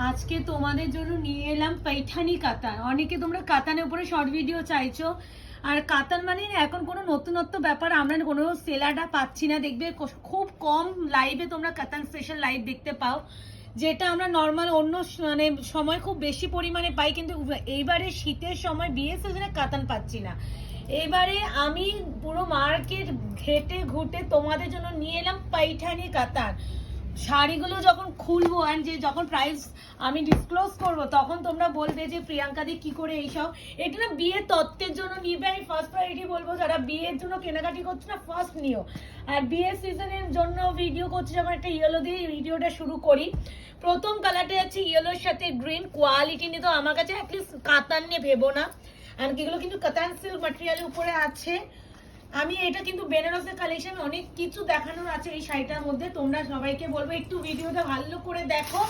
আজকে তোমাদের জন্য নিয়ে এলাম पैठानी কাতান। অনেকে তোমরা কাতানের উপরে শর্ট ভিডিও চাইছো, আর কাতান মানে এখন কোনো নতুনত্ব ব্যাপার আমরা কোনো সেলারটা পাচ্ছি না। দেখবে খুব কম লাইভে তোমরা কাতান স্পেশাল লাইভ দেখতে পাও, যেটা আমরা নর্মাল অন্য মানে সময় খুব বেশি পরিমাণে পাই, কিন্তু এইবারে শীতের সময় বিয়ে সিজনে কাতান পাচ্ছি না। এবারে আমি পুরো মার্কেট ঘেটে ঘুটে তোমাদের জন্য নিয়ে এলাম पैठानी কাতান। শাড়িগুলো যখন খুলবো এন্ড যে যখন প্রাইস আমি ডিসক্লোজ করব তখন তোমরা বলবে যে প্রিয়াঙ্কা দি কি করে এইসব। এটা না বিয়ের তত্ত্বের জন্য নিবে, আমি ফার্স্ট প্রায়োরিটি বলবো। যারা বিয়ের জন্য কেনাকাটি করছে না ফার্স্ট নিও, আর বিয়ের সিজনের জন্য ভিডিও করছে যেমন একটা ইয়েলো দিয়ে ভিডিওটা শুরু করি। প্রথম কালারটা যাচ্ছে ইয়েলোর সাথে গ্রিন। কোয়ালিটি নিয়ে তো আমার কাছে অ্যাটলিস্ট কাতান নিয়ে ভেবো না, আর এগুলো কিন্তু কাতান সিল্ক ম্যাটেরিয়ালের উপরে আছে। আমি এটা কিন্তু বেনারসের কালেকশন, অনেক কিছু দেখানোর আছে এই শাড়িটার মধ্যে। তোমরা সবাইকে বলবো একটু ভিডিওটা ভালো করে দেখো।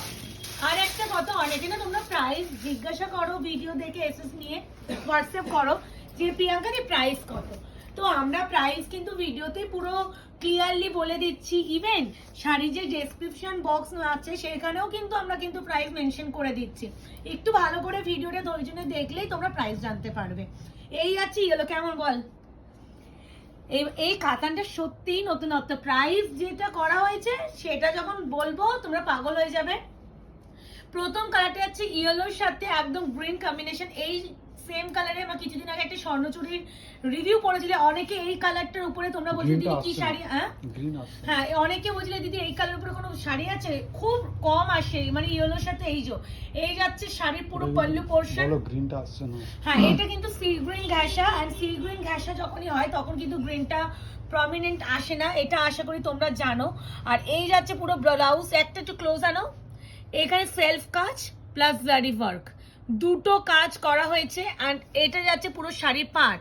আর একটা কথা, অনেকে না তোমরা প্রাইস জিজ্ঞাসা করো ভিডিও দেখে এসএস নিয়ে হোয়াটসঅ্যাপ করো যে প্রিয়াঙ্কা দি প্রাইস কত। তো আমরা প্রাইস কিন্তু ভিডিওতে পুরো ক্লিয়ারলি বলে দিচ্ছি। ইভেন শাড়ির যে ডেসক্রিপশন বক্স আছে সেখানেও কিন্তু আমরা কিন্তু প্রাইস মেনশন করে দিচ্ছি। একটু ভালো করে ভিডিওটা ধৈর্য দেখলেই তোমরা প্রাইস জানতে পারবে। এই আছে ইয়েলো, কেমন বল? এই কাতানটা সত্যি নতুনত্ব। প্রাইস যেটা করা হয়েছে সেটা যখন বলবো তোমরা পাগল হয়ে যাবে। প্রথম কালারটা হচ্ছে ইয়েলোর সাথে একদম গ্রিন কম্বিনেশন। এই সেম কালারে আমরা কিছুদিন আগে একটা স্বর্ণচুরির রিভিউ করেছিলে। অনেকে এই কালারটার উপরে তোমরা বলছিলে দিদি কি শাড়ি, হ্যাঁ অনেকে বলছিলে দিদি এই কালার উপরে কোনো শাড়ি আছে, খুব কম আসে মানে ইয়েলোর সাথে। এই যাচ্ছে শাড়ির পুরো পল্লু পোরশন। গ্রিনটা আসছে না, হ্যাঁ এটা কিন্তু সি গ্রিন ঘাসা, আর সি গ্রিন ঘাসা যখনই হয় তখন কিন্তু গ্রিনটা প্রমিনেন্ট আসে না, এটা আশা করি তোমরা জানো। আর এই যাচ্ছে পুরো ব্লাউজ, একটা একটু ক্লোজ আনো। এখানে সেলফ কাজ প্লাস জারি ওয়ার্ক, দুটো কাজ করা হয়েছে। আর এটা যাচ্ছে পুরো শাড়ির পাড়।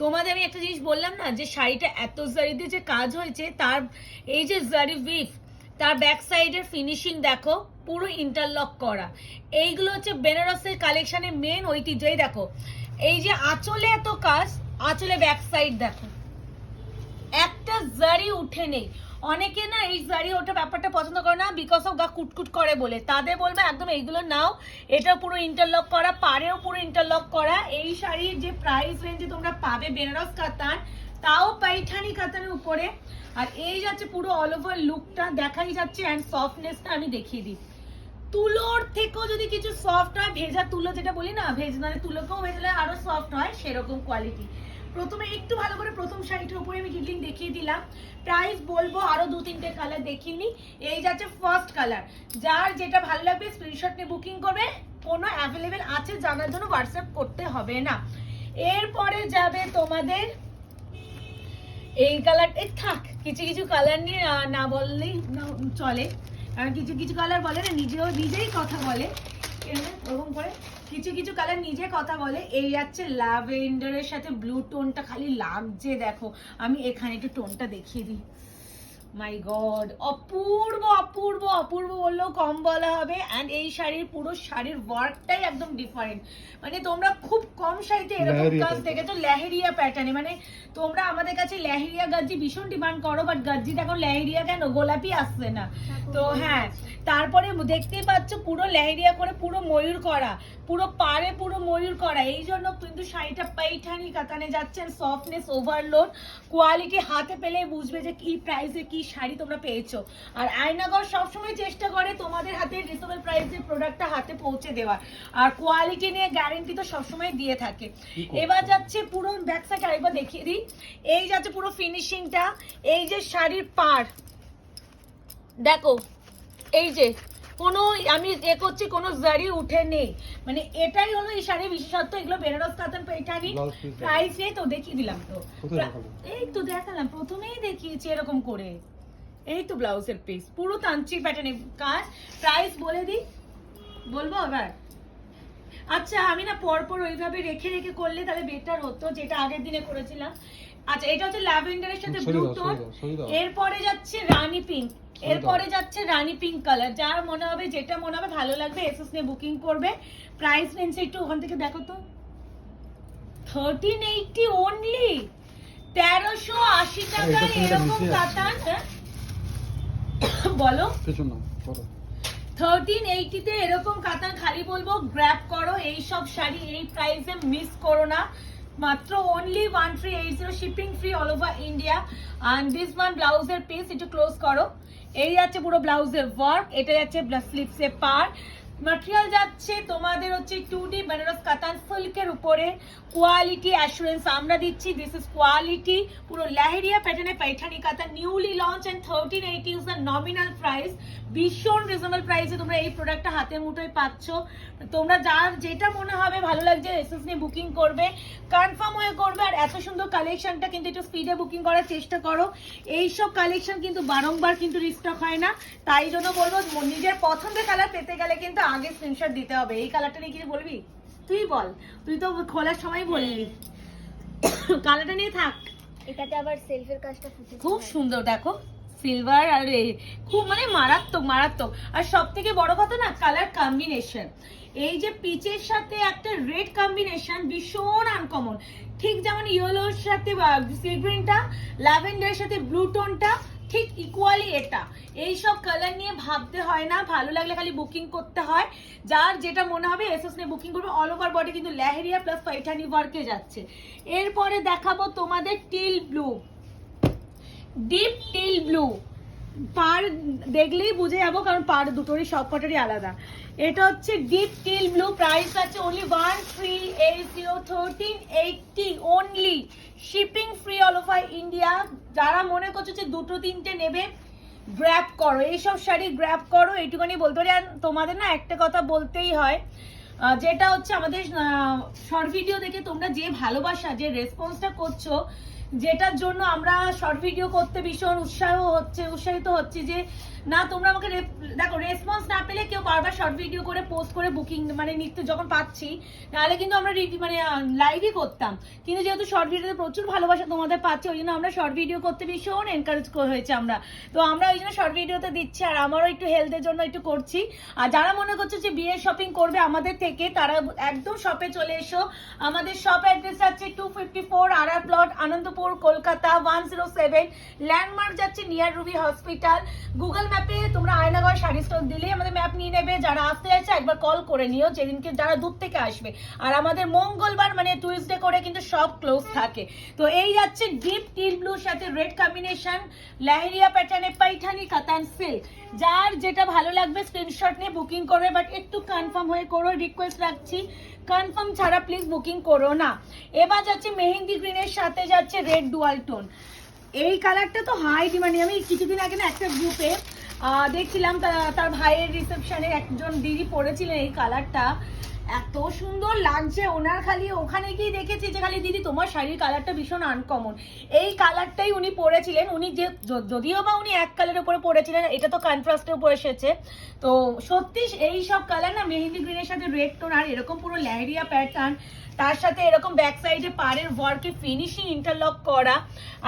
তোমাদের আমি একটা জিনিস বললাম না যে শাড়িটা এত জারি দিয়ে যে কাজ হয়েছে, তার এই যে জারি উইফ, তার ব্যাক সাইডের ফিনিশিং দেখো পুরো ইন্টারলক করা। এইগুলো হচ্ছে বেনারসের কালেকশনের মেন ঐতিহ্য। দেখো এই যে আঁচলে এত কাজ, আঁচলে ব্যাক সাইড দেখো একটা জারি উঠে নেই। অনেকে না এই জারি ওটা ব্যাপারটা পছন্দ করে না বিকজ অফ গা কুটকুট করে বলে, তাদের বলবে একদম এইগুলো নাও। এটা পুরো ইন্টারলক করা, পাড়েও পুরো ইন্টারলক করা। এই শাড়ির যে প্রাইস রেঞ্জে তোমরা পাবে বেনারস কাতান, তাও पैठानी কাতানের উপরে। আর এই যাচ্ছে পুরো অল ওভার লুকটা দেখাই যাচ্ছে। অ্যান্ড সফটনেসটা আমি দেখিয়ে দিই, তুলোর থেকেও যদি কিছু সফট হয়, ভেজা তুলো যেটা বলি না, মানে তুলোকেও ভেজলে আরো সফট হয়, সেরকম কোয়ালিটি। প্রথমে একটু ভালো করে প্রথম শাড়িটার উপরে আমি ডিটেইলিং দেখিয়ে দিলাম। প্রাইস বলবো, আরো 2-3টে কালার দেখিয়ে নি। এই যাচ্ছে ফার্স্ট কালার, যার যেটা ভালো লাগবে স্ক্রিনশট নিয়ে বুকিং করবে। কোনো অ্যাভেলেবেল আছে জানার জন্য হোয়াটসঅ্যাপ করতে হবে না। এরপরে যাবে তোমাদের এই কালারটা। থাক, কিছু কিছু কালার নিয়ে না বললেই চলে, কারণ কিছু কিছু কালার বলে না নিজেই কথা বলে ওরকম করে। কিছু কিছু কালার নিজে কথা বলে। এই যাচ্ছে ল্যাভেন্ডারের সাথে ব্লু টোনটা খালি লাগছে দেখো। আমি এখানে একটু টোনটা দেখিয়ে দিই। মাই গড, অপূর্ব অপূর্ব অপূর্ব বললেও কম বলা হবে। অ্যান্ড এই শাড়ির পুরো শাড়ির ওয়ার্কটাই একদম ডিফারেন্ট। মানে তোমরা খুব কম শাড়িতে এরকম কাজ দেখেছো লেহেরিয়া প্যাটার্নে। মানে তোমরা আমাদের কাছে লেহেরিয়া গাজ্জি ভীষণ ডিমান্ড করো, বাট গাজ্জিটা এখন লেহেরিয়া কেন, গোলাপি আসছে না। তো হ্যাঁ, তারপরে দেখতেই পাচ্ছ পুরো লেহেরিয়া করে পুরো ময়ূর করা, পুরো পাড়ে পুরো ময়ূর করা। এই জন্য কিন্তু শাড়িটা पैठानी কাতানে যাচ্ছে। সফটনেস ওভারলোড, কোয়ালিটি হাতে পেলে বুঝবে যে কি প্রাইসে কি শাড়ি তোমরা পেয়েছো। আর আয়নাগর সবসময় চেষ্টা করে তোমাদের হাতে রিজনেবল প্রাইসে প্রোডাক্টটা হাতে পৌঁছে দেওয়ার, আর কোয়ালিটি নিয়ে গ্যারেন্টি তো সবসময় দিয়ে থাকে। এবার যাচ্ছে পুরো ব্যাক সাইড আরেকবার দেখিয়ে দিই। এই যাচ্ছে পুরো ফিনিশিংটা। এই যে শাড়ির পাড় দেখো, এই যে কোনো আমি করছি কোনো জারি উঠে নেই। মানে এটাই হলো এই শাড়ির বিশেষত্ব। এগুলো বেনারস কাতান पैठानी প্রাইসে তো দেখিয়ে দিলাম। তো এই তো দেখালাম, প্রথমেই দেখিয়েছি এরকম করে। এই তো ব্লাউজের পিস পুরো তান্ত্রিক প্যাটার্নের কাজ। প্রাইস বলে দিই, বলবো এবার? আচ্ছা আমি না পরপর ওইভাবে রেখে রেখে করলে তাহলে বেটার হতো, যেটা আগের দিনে করেছিলাম। আচ্ছা এটা হচ্ছে ল্যাভেন্ডারের সাথে ব্লু টোন। এরপরে যাচ্ছে রানী পিঙ্ক, এরপরে যাচ্ছে রানী পিঙ্ক কালার। যার মনে হবে যেটা মনে হবে ভালো লাগবে এসএস নিয়ে বুকিং করবে। প্রাইস রেঞ্জ একটু ওখান থেকে দেখো তো, 1380 অনলি, 1380 টাকায় এরকম কাতান। বলো 1380 এরকম কাতান খালি বলবো গ্র্যাব করো। এই সব শাড়ি এই প্রাইসে মিস করো না, মাত্র only 1380, shipping free all over India. And this one ব্লাউজের পিস একটু ক্লোজ করো। এই যাচ্ছে পুরো ব্লাউজের ওয়ার্ক, এটা যাচ্ছে স্লিভসে পার। ম্যাটেরিয়াল যাচ্ছে তোমাদের হচ্ছে 2D বেনারস কাতান সিল্কের উপরে, কোয়ালিটি অ্যাসুরেন্স আমরা দিচ্ছি। দিস ইজ কোয়ালিটি, পুরো লেহেরিয়া প্যাটার্নে Paithani katan, newly launch and 1380 is the nominal price. ভীষণ রিজনেবল প্রাইসে তোমরা এই প্রোডাক্টটা হাতের মুঠোয় পাচ্ছ। তোমরা যার যেটা মনে হবে ভালো লাগছে এসএস নিয়ে বুকিং করবে, কনফার্ম হয়ে করবে। আর এত সুন্দর কালেকশনটা কিন্তু একটু স্পিডে বুকিং করার চেষ্টা করো। এইসব কালেকশন কিন্তু বারংবার কিন্তু রিস্টক হয় না, তাই জন্য বলবো নিজের পছন্দের কালার পেতে গেলে কিন্তু আগে স্ক্রিনশট দিতে হবে। এই কালারটা নিয়ে কি বলবি? তুই বল, তুই তো খোলার সময় বললি। কালারটা নিয়ে থাক। এটাতে আবার সেলফের কাজটা খুব সুন্দর, দেখো সিলভার আর খুব মানে মারাত্মক মারাত্মক। আর সব থেকে বড় কথা না, কালার কম্বিনেশন, এই যে পিচের সাথে একটা রেড কম্বিনেশন ভীষণ আনকমন। ঠিক যেমন ইয়েলোর সাথে সি গ্রিনটা, ল্যাভেন্ডারের সাথে ব্লু টোনটা, ঠিক ইকুয়ালি এটা। এই সব কালার নিয়ে ভাবতে হয় না, ভালো লাগলে খালি বুকিং করতে হয়। যার যেটা মনে হবে এসএস নিয়ে বুকিং করবে। অল ওভার বডি কিন্তু লেহেরিয়া প্লাস পাইঠানি ওয়ার্কে যাচ্ছে। এরপরে দেখাবো তোমাদের teal blue, deep teal blue. পার দেখলেই বুঝে যাবো, কারণ পার দুটোরই সব কটারই আলাদা। এটা হচ্ছে ডিপ টিল ব্লু, প্রাইস আছে only 1380, 1380 only, shipping free all over India. যারা মনে করছো যে দুটো তিনটে নেবে, গ্র্যাব করো, এইসব শাড়ি গ্র্যাব করো, এইটুখানি বলতে পারি। আর তোমাদের না একটা কথা বলতেই হয়, যেটা হচ্ছে আমাদের শর্ট ভিডিও দেখে তোমরা যে ভালোবাসা, যে রেসপন্সটা করছো, যেটার জন্য আমরা শর্ট ভিডিও করতে ভীষণ উৎসাহিত হচ্ছে। যে না তোমরা আমাকে দেখো, রেসপন্স না পেলে কেউ বারবার শর্ট ভিডিও করে পোস্ট করে বুকিং মানে নিতে যখন পাচ্ছি, নাহলে কিন্তু আমরা মানে লাইভই করতাম। কিন্তু যেহেতু শর্ট ভিডিওতে প্রচুর ভালোবাসা তোমাদের পাচ্ছি, ওই জন্য আমরা শর্ট ভিডিও করতে ভীষণ এনকারেজ হয়েছে আমরা। তো আমরা ওই জন্য শর্ট ভিডিওতে দিচ্ছি, আর আমারও একটু হেলথের জন্য একটু করছি। আর যারা মনে করছে যে বিয়ের শপিং করবে আমাদের থেকে, তারা একদম শপে চলে এসো। আমাদের শপ অ্যাড্রেস আছে 254 RR plot, Anandapur, Kolkata 107। Landmark যাচ্ছে নিয়ার রুবি হসপিটাল। গুগল ম্যাপে তোমরা আয়নাগর শাড়ি স্টোর দিলেই আমাদের ম্যাপ নিয়ে নেবে। যারা আসতে যাচ্ছে একবার কল করে নিও, যেদিনকে যারা দূর থেকে আসবে। আর আমাদের মঙ্গলবার মানে টুইসডে করে কিন্তু সব ক্লোজ থাকে। তো এই যাচ্ছে ডিপ টিল ব্লুর সাথে রেড কম্বিনেশন, লেহেরিয়া প্যাটার্নে পাইঠানি কাতান সিল্ক। যার যেটা ভালো লাগবে স্ক্রিনশট নিয়ে বুকিং করবে, বাট একটু কনফার্ম হয়ে করো, রিকোয়েস্ট রাখছি। কনফার্ম ছাড়া প্লিজ বুকিং করো না। এবার যাচ্ছে মেহেন্দি গ্রিনের সাথে যাচ্ছে রেড ডুয়াল টোন। এই কালারটা তো হাই ডিমান্ড। আমি কিছুদিন আগে না একটা গ্রুপে দেখছিলাম, তার ভাইয়ের রিসেপশনে একজন দিদি পরেছিলেন এই কালারটা, এত সুন্দর লাগছে ওনার। খালি ওখানে গিয়ে দেখেছি যে খালি দিদি তোমার শাড়ির কালারটা ভীষণ আনকমন। এই কালারটাই উনি পরেছিলেন। উনি যে যদিও বা উনি এক কালারের উপরে পরেছিলেন, এটা তো কন্ট্রাস্টের উপর এসেছে। তো সত্যি এই সব কালার না, মেহেন্দি গ্রিনের সাথে রেড টোন, আর এরকম পুরো লেহেরিয়া প্যাটার্ন, তার সাথে এরকম ব্যাক সাইডে পাড়ের ওয়ার্কে ফিনিশিং ইন্টারলক করা।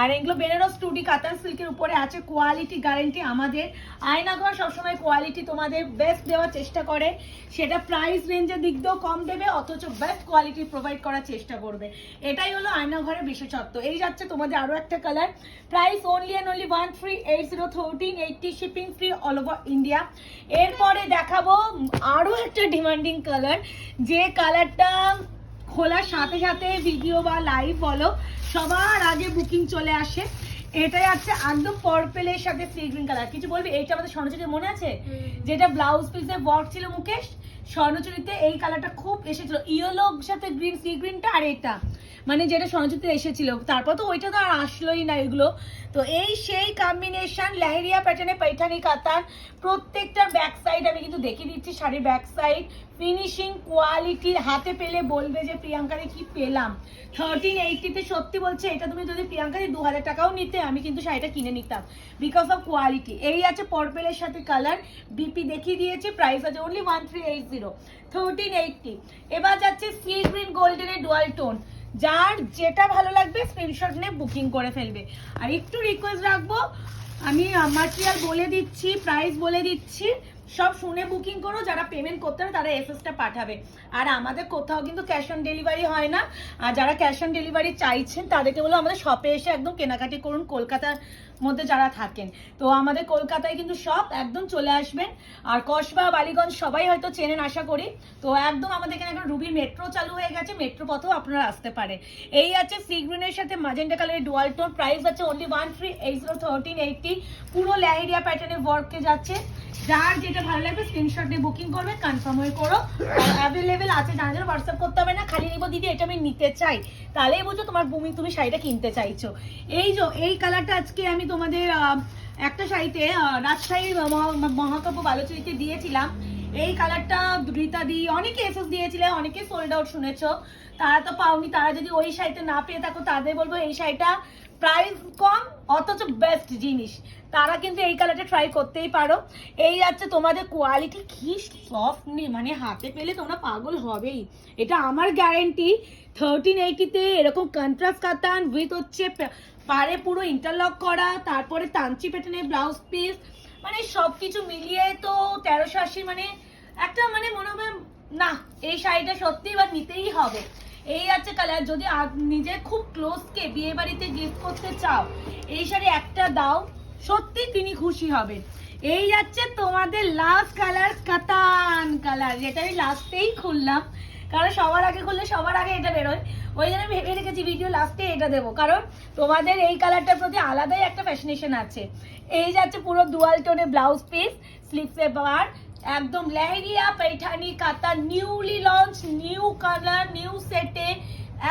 আর এগুলো বেনারস 2D কাতান সিল্কের উপরে আছে, কোয়ালিটি গ্যারান্টি আমাদের। আয়নাঘর সবসময় কোয়ালিটি তোমাদের বেস্ট দেওয়ার চেষ্টা করে, সেটা প্রাইস রেঞ্জের দিক দিয়েও কম দেবে, অথচ বেস্ট কোয়ালিটি প্রোভাইড করার চেষ্টা করবে। এটাই হলো আয়নাঘরের বিশেষত্ব। এই যাচ্ছে তোমাদের আরো একটা colour, price only and only 1380, 1380, shipping free all over India. এরপরে দেখাবো আরো একটা ডিমান্ডিং কালার, যে কালারটা খোলার সাথে সাথে ভিডিও বা লাইভ বলো সবার আগে বুকিং চলে আসে। এটাই আছে একদম পার্পেলের সাথে সি গ্রিন কালার। কিছু বলবি? এইটা আমাদের স্বর্ণচুরিতে মনে আছে, যেটা ব্লাউজ পিসে ওয়ার্ক ছিল মুকেশ, স্বর্ণচুরিতে এই কালারটা খুব এসেছিল, ইয়েলোর সাথে গ্রিন, সি গ্রিনটা। আর এটা মানে যেটা স্বর্ণচুরিতে এসেছিল, তারপর তো ওইটা তো আর আসলোই না এগুলো। তো এই সেই কম্বিনেশন, লেহেরিয়া প্যাটার্নে পাইঠানি কাতান। প্রত্যেকটার ব্যাক সাইড আমি কিন্তু দেখিয়ে দিচ্ছি, শাড়ির ব্যাক সাইড ফিনিশিং কোয়ালিটি হাতে পেলে বলবে যে প্রিয়াঙ্কারে কি পেলাম। 1380-তে সত্যি বলছে, এটা তুমি যদি প্রিয়াঙ্কারে 2000 টাকাও নিতে, আমি কিন্তু শাড়িটা কিনে নিতাম, বিকজ অফ কোয়ালিটি। এই আছে পার্পেলের সাথে কালার, বিপি দেখিয়ে দিয়েছে, প্রাইস আছে অনলি 1380, 1380। এবার যাচ্ছে সি গ্রিন গোল্ডেনের ডুয়াল টোন। যার যেটা ভালো লাগবে স্ক্রিনশট নিয়ে বুকিং করে ফেলবে। আর একটু রিকোয়েস্ট রাখবো, আমি ম্যাটেরিয়াল বলে দিচ্ছি, প্রাইস বলে দিচ্ছি, সব শুনে বুকিং করো, যারা পেমেন্ট করতে হবে তারা এসএসটা পাঠাবে। আর আমাদের কোথাও কিন্তু ক্যাশ অন ডেলিভারি হয় না। আর যারা ক্যাশ অন ডেলিভারি চাইছেন তাদেরকে বলো আমাদের শপে এসে একদম কেনাকাটি করুন, কলকাতার মধ্যে যারা থাকেন। তো আমাদের কলকাতায় কিন্তু সব একদম চলে আসবেন। আর কসবা, বালিগঞ্জ সবাই হয়তো চেনেন আশা করি। তো একদম আমাদের এখানে এখন রুবি মেট্রো চালু হয়ে গেছে, মেট্রো পথেও আপনারা আসতে পারে। এই আছে সি গ্রিনের সাথে ম্যাজেন্টা কালারের ডুয়াল টোন, প্রাইস আছে অনলি 1380, পুরো লেহেরিয়া প্যাটার্নে ওয়ার্কে যাচ্ছে। যার যেটা ভালো লাগবে স্ক্রিনশট দিয়ে বুকিং করবে, কনফার্ম হয়ে করো। অ্যাভেলেবেল আছে, জানা যেন হোয়াটসঅ্যাপ করতে হবে না, খালি নিবো দিদি এটা আমি নিতে চাই, তাহলেই বুঝো তোমার তুমি শাড়িটা কিনতে চাইছো। এই কালারটা আজকে আমি তোমাদের একটা শাড়িতে রাজশাহীর মহাকাব্য বালুচরিতে দিয়েছিলাম। এই কালারটা রীতা দি অনেকে এসএস দিয়েছিলে, অনেকে সোল্ড আউট শুনেছো, তারা তো পাওনি। তারা যদি ওই শাড়িতে না পেয়ে থাকো তাদের বলবো এই শাড়িটা প্রাইস কম অথচ বেস্ট জিনিস, তারা কিন্তু এই কালারটা ট্রাই করতেই পারো। এই যাচ্ছে তোমাদের কোয়ালিটি কি সফট নেই, মানে হাতে পেলে তোমরা পাগল হবেই, এটা আমার গ্যারেন্টি। 1380-তে এরকম কন্ট্রাস্ট কাতান উইথ হচ্ছে পারে পুরো ইন্টারলক করা, তারপরে তাঞ্চি প্যাটার্নের ব্লাউজ পিস, মানে সবকিছু মিলিয়ে তো 1380, মানে একটা মানে মনে হবে না এই শাড়িটা সত্যি এবার নিতেই হবে। এই আছে কালার, যদি নিজে খুব ক্লোজকে বিয়ে বাড়িতে গিফট করতে চাও এই শাড়ি একটা দাও, সত্যি তিনি খুশি হবেন। এই যাচ্ছে তোমাদের লাস্ট কালার, কাতান কালার, যেটা আমি লাস্টেই খুললাম, কারণ সবার আগে খুললে সবার আগে এটা বেরোয়, ওই জন্য ভেবে রেখেছি ভিডিও লাস্টে এটা দেবো, কারণ তোমাদের এই কালারটার প্রতি আলাদাই একটা ফ্যাশনেশন আছে। এই যাচ্ছে পুরো ডুয়াল টোনে ব্লাউজ পিস, স্লিভসে বার, একদম লেহেরিয়া पैठानी কাতা, newly launch, new colour, new সেটে,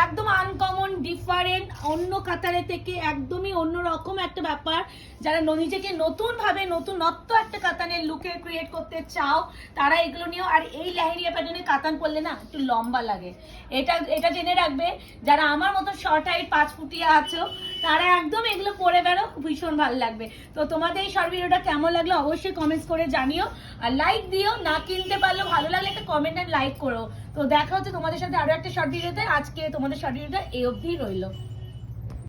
একদম আনকমন ডিফারেন্ট, অন্য কাতারে থেকে একদমই অন্যরকম একটা ব্যাপার। যারা নিজেকে নতুন ভাবে নতুনত্ব একটা কাতানের লুকে ক্রিয়েট করতে চাও তারা এগুলো নিও। আর এই লেহেরিয়া প্যাটার্নের কাতান পরলে না একটু লম্বা লাগে, এটা জেনে রাখবে। যারা আমার মতো শর্ট হাইট 5 ফুটিয়া আছো তারা একদম এগুলো পরে বেরো, ভীষণ ভালো লাগবে। তো তোমাদের এই শর্ট ভিডিওটা কেমন লাগলো অবশ্যই কমেন্টস করে জানিও, আর লাইক দিও, না কিনতে পারলেও ভালো লাগলে একটা কমেন্ট আর লাইক করো। তো দেখা হচ্ছে তোমাদের সাথে আরো একটা শর্ট ভিডিওতে, আজকে তোমাদের শর্ট ভিডিওটা এই অবধি রইলো।